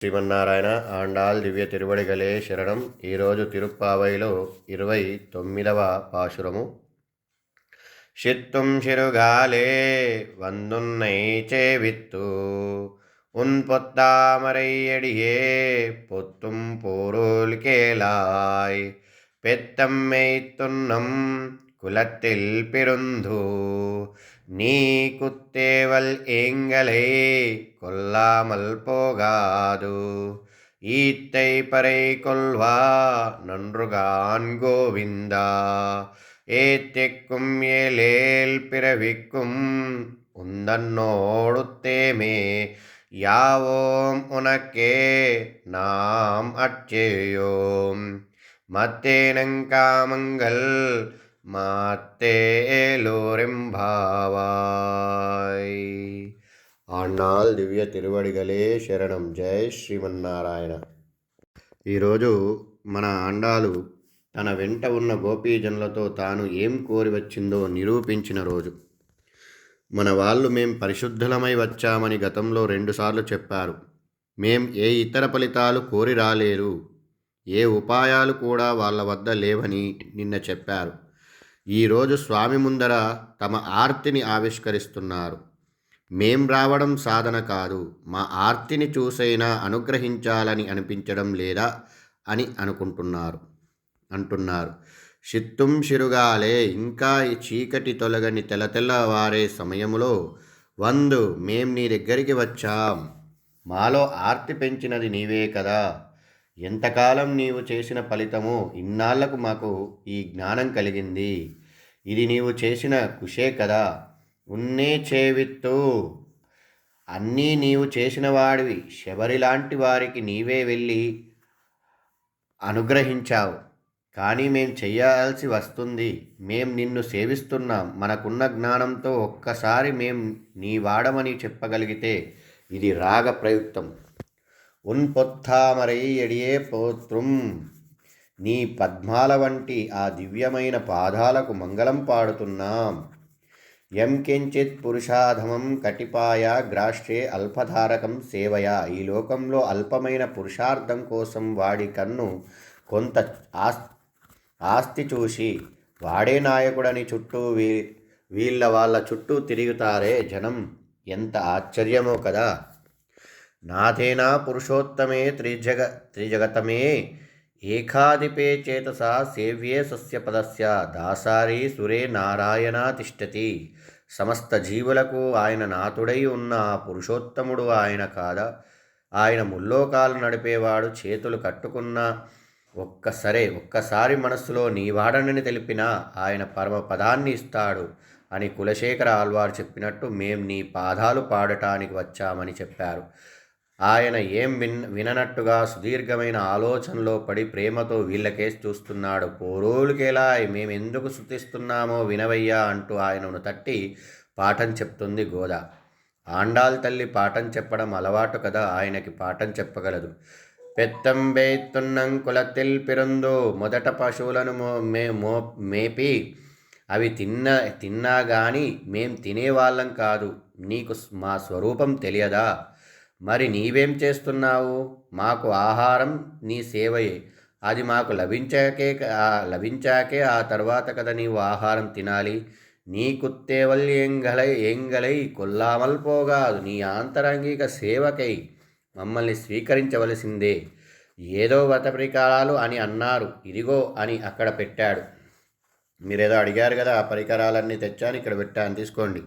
శ్రీమన్నారాయణ ఆండాళ్ దివ్య తిరువడిగలే శరణం. ఈరోజు తిరుప్పావైలో 29వ పాశురము. షిత్తుం శిరుగాలే వందున్నై చేవిత్తు உன் பொத்தாமரை அடியே பொத்தும் போரோல் கேளாய் பெத்தம்மை துன்னம் குலத்தில் பிறந்து நீ குத்தேவல் எங்களை கொல்லாமல் போகாது ஈத்தை பறை கொள்வா நன்றுகான் கோவிந்தா ஏத்திக்கும் ஏலேல் பிறவிக்கும் உந்தன்னோடுத்தேமே யாவோம் உனக்கே நாம் அச்சேயோம் மத்தேனங்காமங்கள் మాత్తేలోరింభావాయ్. ఆండాళ్ దివ్య తిరువడిగలే శరణం. జై శ్రీమన్నారాయణ. ఈరోజు మన ఆండాలు తన వెంట ఉన్న గోపీజనులతో తాను ఏం కోరి వచ్చిందో నిరూపించిన రోజు. మన వాళ్ళు మేం పరిశుద్ధులమై వచ్చామని గతంలో 2 సార్లు చెప్పారు. మేం ఏ ఇతర ఫలితాలు కోరి రాలేరు, ఏ ఉపాయాలు కూడా వాళ్ళ వద్ద లేవని నిన్న చెప్పారు. ఈరోజు స్వామి ముందర తమ ఆర్తిని ఆవిష్కరిస్తున్నారు. మేం రావడం సాధన కాదు, మా ఆర్తిని చూసైనా అనుగ్రహించాలని అనిపించడం లేదా అని అంటున్నారు. షిత్తుం శిరుగాలే, ఇంకా ఈ చీకటి తొలగని తెల్లవారే సమయంలో వందు మేం నీ దగ్గరికి వచ్చాం. మాలో ఆర్తి పెంచినది నీవే కదా. ఎంతకాలం నీవు చేసిన ఫలితము ఇన్నాళ్లకు మాకు ఈ జ్ఞానం కలిగింది. ఇది నీవు చేసిన కుషే కదా. ఉన్నే చేవిత్తు, అన్నీ నీవు చేసిన వాడివి. శబరిలాంటి వారికి నీవే వెళ్ళి అనుగ్రహించావు. కానీ మేం చెయ్యాల్సి వస్తుంది. మేం నిన్ను సేవిస్తున్నాం. మనకున్న జ్ఞానంతో ఒక్కసారి మేం నీ వాడమని చెప్పగలిగితే ఇది రాగ ప్రయుక్తం. ఉన్ పొత్తామరై ఎడియే పోత్రం, నీ పద్మాల వంటి ఆ దివ్యమైన పాదాలకు మంగళం పాడుతున్నాం. యం కించిత్ పురుషాధమం కటిపాయ గ్రాష్ట్రే అల్పధారకం సేవయ, ఈ లోకంలో అల్పమైన పురుషార్థం కోసం వాడి కన్ను కొంత ఆస్తి చూసి వాడే నాయకుడని చుట్టూ వాళ్ళ చుట్టూ తిరుగుతారే జనం, ఎంత ఆశ్చర్యమో కదా. నాథేనా పురుషోత్తమే త్రిజగతమే ఏకాధిపే చేతసా సేవ్యే సస్యపదస్య దాసారి సురే నారాయణ తిష్టతి. సమస్త జీవులకు ఆయన నాథుడై ఉన్న పురుషోత్తముడు ఆయన కాదా? ఆయన ముల్లోకాలు నడిపేవాడు. చేతులు కట్టుకున్న ఒక్కసారి మనస్సులో నీవాడనని తెలిపినా ఆయన పరమ పదాన్ని ఇస్తాడు అని కులశేఖర ఆళ్వారు చెప్పినట్టు మేం నీ పాదాలు పాడటానికి వచ్చామని చెప్పారు. ఆయన ఏం విననట్టుగా సుదీర్ఘమైన ఆలోచనలో పడి ప్రేమతో వీళ్ళకేసి చూస్తున్నాడు. పోరోలుకేలా మేమెందుకు స్తుతిస్తున్నామో వినవయ్యా అంటూ ఆయనను తట్టి పాఠం చెప్తుంది గోద. ఆండాళ్ తల్లి పాఠం చెప్పడం అలవాటు కదా, ఆయనకి పాఠం చెప్పగలదు. పెత్తంబేత్తున్నం కులతిల్ పిరందు, మొదట పశువులను మేపి అవి తిన్నా గాని మేం తినేవాళ్ళం కాదు. నీకు మా స్వరూపం తెలియదా? మరి నీవేం చేస్తున్నావు? మాకు ఆహారం నీ సేవయే. అది మాకు లభించాకే ఆ తర్వాత కదా నీవు ఆహారం తినాలి. నీ కుత్తేవల్ ఎంగలై కొల్లామల్ పోగాదు, నీ ఆంతరంగిక సేవకై మమ్మల్ని స్వీకరించవలసిందే. ఏదో వ్రత అని అన్నారు, ఇదిగో అని అక్కడ పెట్టాడు. మీరేదో అడిగారు కదా, ఆ పరికరాలన్నీ తెచ్చాను, ఇక్కడ పెట్టాను, తీసుకోండి.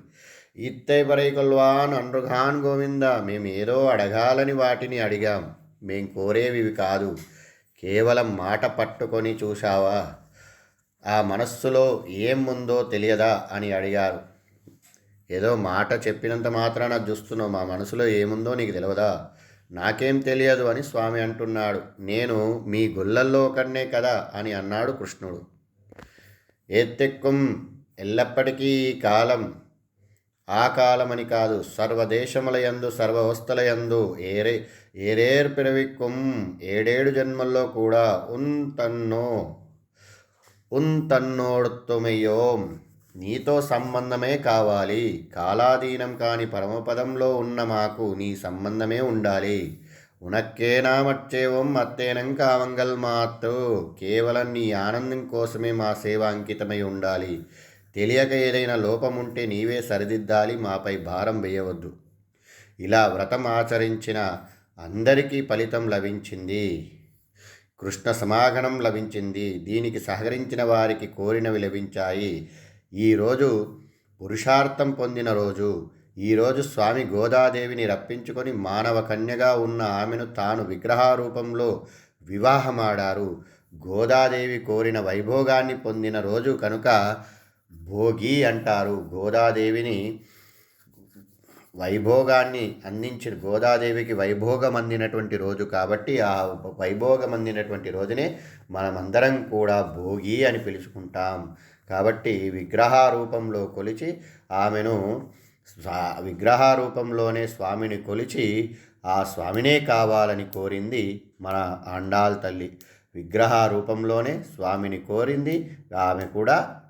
ఇత్తై పరైకొల్వాన్ అండ్రుఘాన్ గోవింద, మేము ఏదో అడగాలని వాటిని అడిగాం. మేం కోరేవి కాదు. కేవలం మాట పట్టుకొని చూశావా? ఆ మనస్సులో ఏం ఉందో తెలియదా అని అడిగారు. ఏదో మాట చెప్పినంత మాత్రాన చూస్తున్నావు, మా మనసులో ఏముందో నీకు తెలియదా? నాకేం తెలియదు అని స్వామి అంటున్నాడు. నేను మీ గుళ్ళల్లో ఒకనే కదా అని అన్నాడు కృష్ణుడు. ఏత్తెక్కుం, ఎల్లప్పటికీ ఈ కాలం ఆ కాలమని కాదు, సర్వదేశములయందు సర్వవస్థలయందు ఏరేర్ పిరవిక్కుం, 7 జన్మల్లో కూడా ఉన్ తన్నోడుతుమయ్యోం, నీతో సంబంధమే కావాలి. కాలాధీనం కాని పరమపదంలో ఉన్న మాకు నీ సంబంధమే ఉండాలి. ఉనక్కే నామచ్చేవం అత్తేనం కామంగల్ మాత్తు. కేవలం నీ ఆనందం కోసమే మా సేవ అంకితమై ఉండాలి. తెలియక ఏదైనా లోపం ఉంటే నీవే సరిదిద్దాలి, మాపై భారం వేయవద్దు. ఇలా వ్రతం ఆచరించిన అందరికీ ఫలితం లభించింది. కృష్ణ సమాగమం లభించింది. దీనికి సహకరించిన వారికి కోరినవి లభించాయి. ఈరోజు పురుషార్థం పొందిన రోజు. ఈరోజు స్వామి గోదాదేవిని రప్పించుకొని మానవ కన్యగా ఉన్న ఆమెను తాను విగ్రహారూపంలో వివాహమాడారు. గోదాదేవి కోరిన వైభోగాన్ని పొందిన రోజు కనుక భోగి అంటారు. గోదాదేవిని వైభోగాన్ని అందించిన గోదాదేవికి వైభోగం అందినటువంటి రోజు కాబట్టి ఆ వైభోగం అందినటువంటి రోజునే మనమందరం కూడా భోగి అని పిలుచుకుంటాం. కాబట్టి విగ్రహారూపంలో కొలిచి ఆమెను విగ్రహారూపంలోనే స్వామిని కొలిచి ఆ స్వామినే కావాలని కోరింది మన ఆండాళ్ తల్లి. విగ్రహారూపంలోనే స్వామిని కోరింది. ఆమె కూడా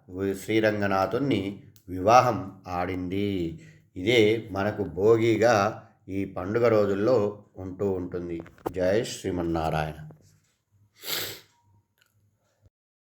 శ్రీరంగనాథుని వివాహం ఆడింది. ఇదే మనకు భోగిగా ఈ పండుగ రోజుల్లో ఉంటూ ఉంటుంది. జై శ్రీమన్నారాయణ.